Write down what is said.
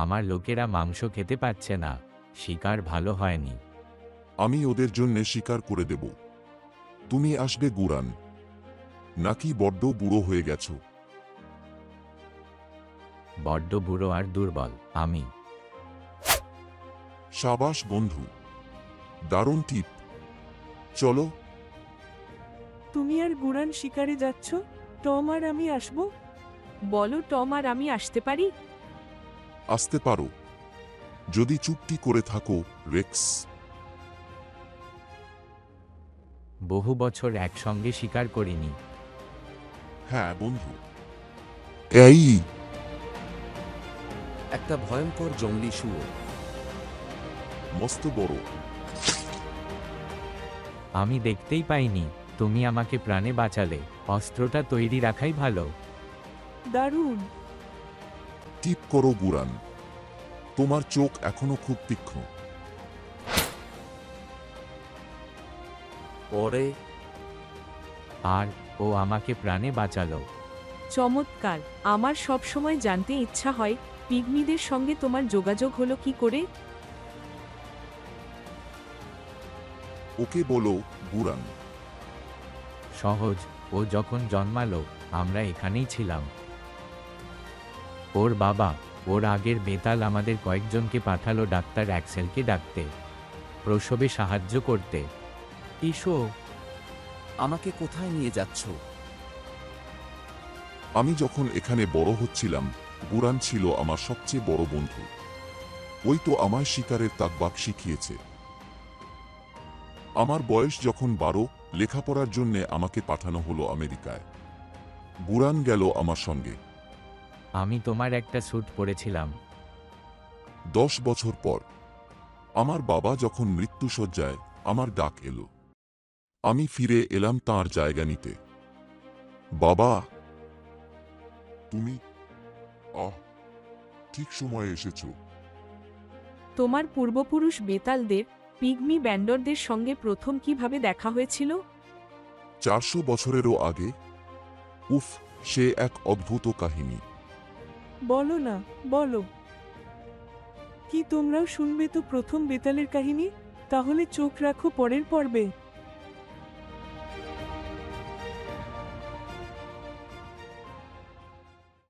আমার লোকেরা মাংস খেতে পাচ্ছে না, শিকার ভালো হয়নি। আমি ওদের জন্যে শিকার করে দেব। তুমি আসবে গুরান, নাকি বড্ড বুড়ো হয়ে গেছো? বড্ড বুড়ো আর দুর্বল আমি। সাবাস বন্ধু, দারুণ টিপ। চলো। তুমি আর গুরান শিকারে যাচ্ছ, টম আর আমি আসব? বলো টম আর আমি আসতে পারি? আসতে পারো, যদি চুপটি করে থাকো রেক্স। বহু বছর একসঙ্গে শিকার করিনি। হ্যাঁ বন্ধু। এই একটা ভয়ঙ্কর জঙ্গলি শুয়োর। মস্ত বড়। আমি দেখতেই পাইনি, তুমি আমাকে প্রাণে বাঁচালে। অস্ত্রটা তৈরি রাখাই ভালো। দারুণ। টিপ করো গুরান, তোমার চোখ এখনো খুব তীক্ষ্ণ। পরে আর ও আমাকে প্রাণে বাঁচালো। চমৎকার। আমার সব সময় জানতে ইচ্ছা হয় পিগমিদের সঙ্গে তোমার যোগাযোগ হলো কি করে? ওকে বলো গুরান। সহজ, ও যখন জন্মালো আমরা এখানেই ছিলাম। ওর বাবা, ওর আগের বেতাল আমাদের কয়েকজনকে পাঠালো ডাক্তার অ্যাক্সেলকে ডাকতে, প্রসবে সাহায্য করতে। ইসো। আমাকে কোথায় নিয়ে যাচ্ছ? আমি যখন এখানে বড় হচ্ছিলাম, গুরান ছিল আমার সবচেয়ে বড় বন্ধু। ওই তো আমায় শিকারের তাকবাক শিখিয়েছে। আমার বয়স যখন 12, লেখাপড়ার জন্যে আমাকে পাঠানো হলো আমেরিকায়। গুরান গেল আমার সঙ্গে। আমি তোমার একটা স্যুট পরেছিলাম। 10 বছর পর আমার বাবা যখন মৃত্যুশয্যায়, আমার ডাক এলো। আমি ফিরে এলাম তার জায়গা নিতে। বাবা, তুমি ঠিক সময়ে এসেছো। তোমার পূর্বপুরুষ বেতালদের, পিগমি ব্যান্ডরদের সঙ্গে প্রথম কিভাবে দেখা হয়েছিল? 400 বছরেরও আগে। উফ, সে এক অদ্ভুত কাহিনী। বলো না, বলো। কি তোমরাও শুনবে তো প্রথম বেতালের কাহিনী? তাহলে চোখ রাখো পরের পর্বে।